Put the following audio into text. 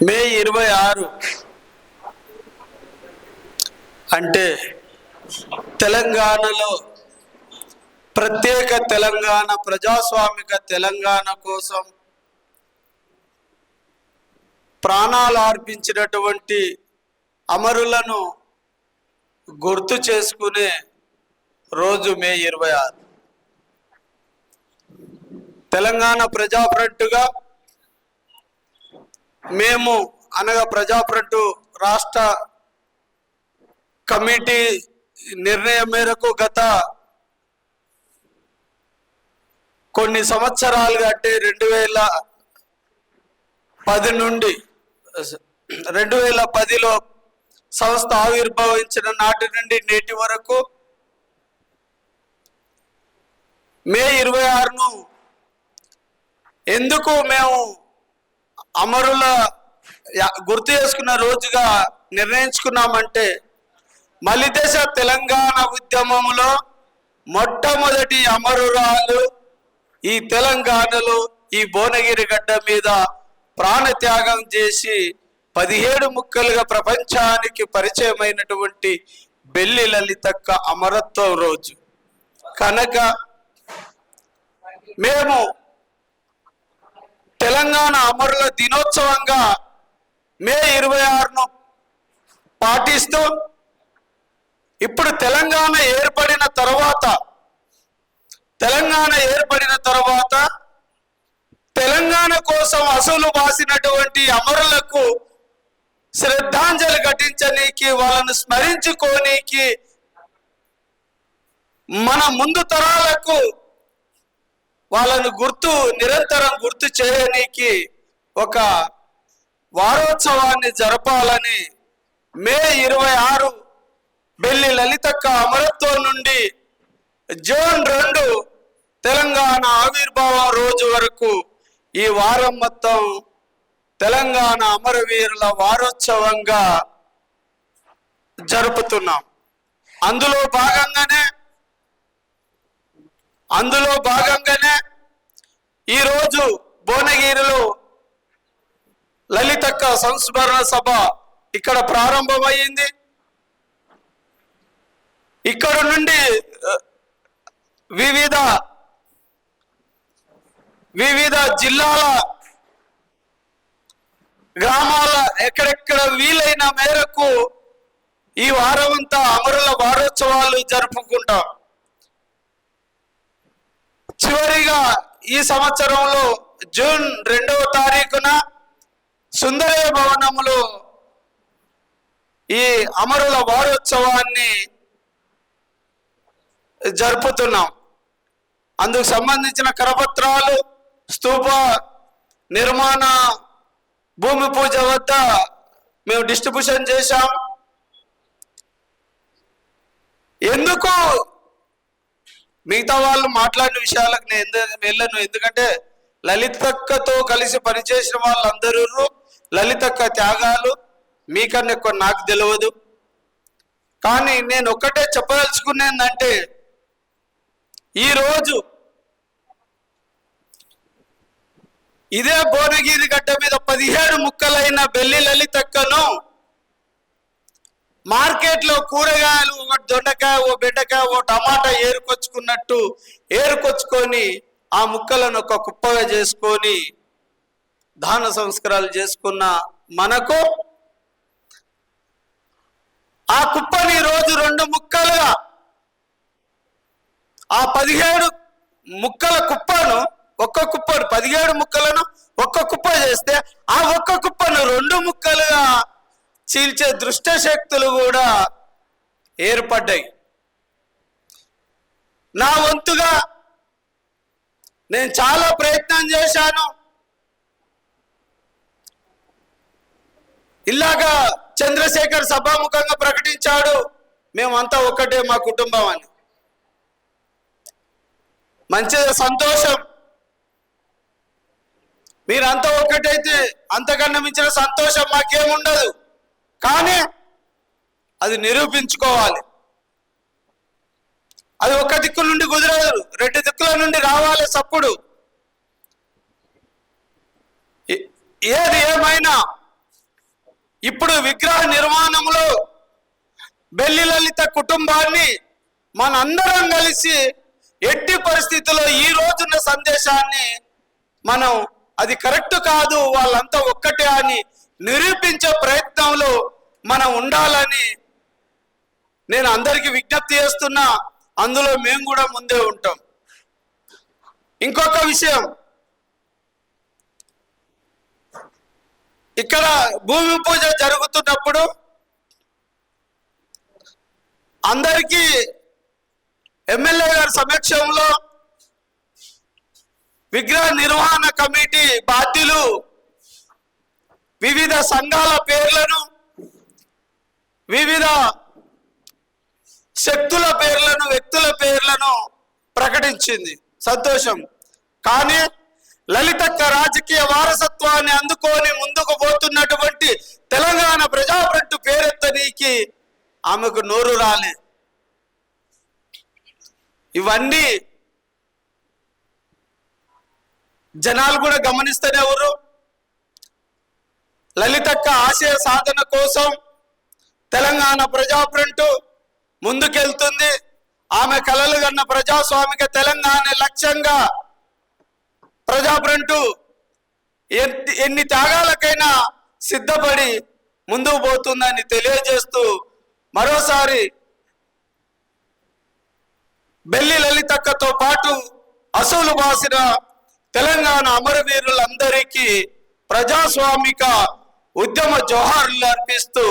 మే 26 అంటే తెలంగాణలో ప్రత్యేక తెలంగాణ ప్రజాస్వామిక తెలంగాణ కోసం ప్రాణాలు అర్పించినటువంటి అమరులను గుర్తు చేసుకునే రోజు మే 26. తెలంగాణ ప్రజా ఫ్రంట్గా మేము అనగా ప్రజా ఫ్రంట్ రాష్ట్ర కమిటీ నిర్ణయం మేరకు గత కొన్ని సంవత్సరాలుగా అంటే 2010 నుండి 2010లో సంస్థ ఆవిర్భవించిన నాటి నుండి నేటి వరకు మే 26ను ఎందుకు మేము అమరుల గుర్తు చేసుకున్న రోజుగా నిర్ణయించుకున్నామంటే, మలిదశ తెలంగాణ ఉద్యమంలో మొట్టమొదటి అమరురాలు ఈ తెలంగాణలో ఈ భువనగిరి గడ్డ మీద ప్రాణత్యాగం చేసి 17 ముక్కలుగా ప్రపంచానికి పరిచయమైనటువంటి బెల్లి లలితక్క అమరత్వం రోజు కనుక మేము తెలంగాణ అమరుల దినోత్సవంగా మే 26ను పాటిస్తూ ఇప్పుడు తెలంగాణ ఏర్పడిన తర్వాత తెలంగాణ కోసం అసలు బాసినటువంటి అమరులకు శ్రద్ధాంజలి ఘటించనీకి, వాళ్ళను స్మరించుకోనీకి, మన ముందు తరాలకు వాళ్ళను నిరంతరం గుర్తు చేయనీకి ఒక వారోత్సవాన్ని జరపాలని మే 26 బెల్లి లలితక్క అమరత్వం నుండి జూన్ 2 తెలంగాణ ఆవిర్భావం రోజు వరకు ఈ వారం మొత్తం తెలంగాణ అమరవీరుల వారోత్సవంగా జరుపుతున్నాం. అందులో భాగంగానే ఈరోజు భువనగిరిలో లలితక్క సంస్మరణ సభ ఇక్కడ ప్రారంభమైంది. ఇక్కడ నుండి వివిధ జిల్లాల గ్రామాల ఎక్కడెక్కడ వీలైన మేరకు ఈ వారమంతా అమరుల వారోత్సవాలు జరుపుకుంటాం. చివరిగా ఈ సంవత్సరంలో జూన్ 2వ తారీఖున సుందరయ్య భవనంలో ఈ అమరుల వారోత్సవాన్ని జరుపుతున్నాం. అందుకు సంబంధించిన కరపత్రాలు, స్తూప నిర్మాణ భూమి పూజ వద్ద మేము డిస్ట్రిబ్యూషన్ చేశాం. ఎందుకు మిగతా వాళ్ళు మాట్లాడిన విషయాలకు నేను వెళ్ళను, ఎందుకంటే లలితక్కతో కలిసి పనిచేసిన వాళ్ళందరూ లలితక్క త్యాగాలు మీకన్నా ఎక్కువ నాకు తెలియదు. కానీ నేను ఒక్కటే చెప్పదలుచుకునేందంటే, ఈరోజు ఇదే భువనగిరి గడ్డ మీద 17 ముక్కలైన బెల్లి లలితక్కను మార్కెట్లో కూరగాయలు, ఒక దొండకాయ, ఓ బెండకాయ, ఓ టమాటా ఏరుకొచ్చుకొని ఆ ముక్కలను ఒక కుప్పగా చేసుకొని దాన సంస్కారాలు చేసుకున్న మనకు ఆ కుప్పని రోజు 2 ముక్కలుగా, ఆ 17 ముక్కల కుప్పను 17 ముక్కలను ఒక్క కుప్ప చేస్తే ఆ ఒక్క కుప్పను 2 ముక్కలుగా చీల్చే దృష్ట శక్తులు కూడా ఏర్పడ్డాయి. నా వంతుగా నేను చాలా ప్రయత్నం చేశాను. ఇలాగా చంద్రశేఖర్ సభాముఖంగా ప్రకటించాడు, మేమంతా ఒక్కటే మా కుటుంబం అని. మంచిగా, సంతోషం. మీరంతా ఒక్కటైతే అంతకన్నా మించిన సంతోషం మాకేముండదు. కానీ అది నిరూపించుకోవాలి. అది ఒక్క దిక్కు నుండి కుదరదు, 2 దిక్కుల నుండి రావాలి సప్పుడు. ఏది ఏమైనా ఇప్పుడు విగ్రహ నిర్మాణంలో బెల్లి లలిత కుటుంబాన్ని మనందరం కలిసి ఎట్టి పరిస్థితుల్లో ఈ రోజున్న సందేశాన్ని మనం అది కరెక్ట్ కాదు, వాళ్ళంతా ఒక్కటే అని నిరూపించే ప్రయత్నంలో మనం ఉండాలని నేను అందరికీ విజ్ఞప్తి చేస్తున్నా. అందులో మేము కూడా ముందే ఉంటాం. ఇంకొక విషయం, ఇక్కడ భూమి పూజ జరుగుతున్నప్పుడు అందరికీ ఎమ్మెల్యే గారి సమక్షంలో విగ్రహ నిర్వహణ కమిటీ బాధ్యులు వివిధ సంఘాల పేర్లను, వివిధ శక్తుల పేర్లను, వ్యక్తుల పేర్లను ప్రకటించింది. సంతోషం. కానీ లలితక్క రాజకీయ వారసత్వాన్ని అందుకొని ముందుకు పోతున్నటువంటి తెలంగాణ ప్రజాఫ్రంట్ పేరెత్తనీకి ఆమెకు నోరు రాలే. ఇవన్నీ జనాలు కూడా గమనిస్తూనే ఎవరు. లలితక్క ఆశయ సాధన కోసం తెలంగాణ ప్రజాఫ్రంట్ ముందుకెళ్తుంది. ఆమె కలలు కన్న ప్రజాస్వామిక తెలంగాణ లక్ష్యంగా ప్రజాఫ్రంట్ ఎన్ని త్యాగాలకైనా సిద్ధపడి ముందుకు పోతుందని తెలియజేస్తూ మరోసారి బెల్లి లలితక్కతో పాటు అసూలు బాసిన తెలంగాణ అమరవీరులందరికీ ప్రజాస్వామిక ఉద్యమ జోహార్లు అర్పిస్తూ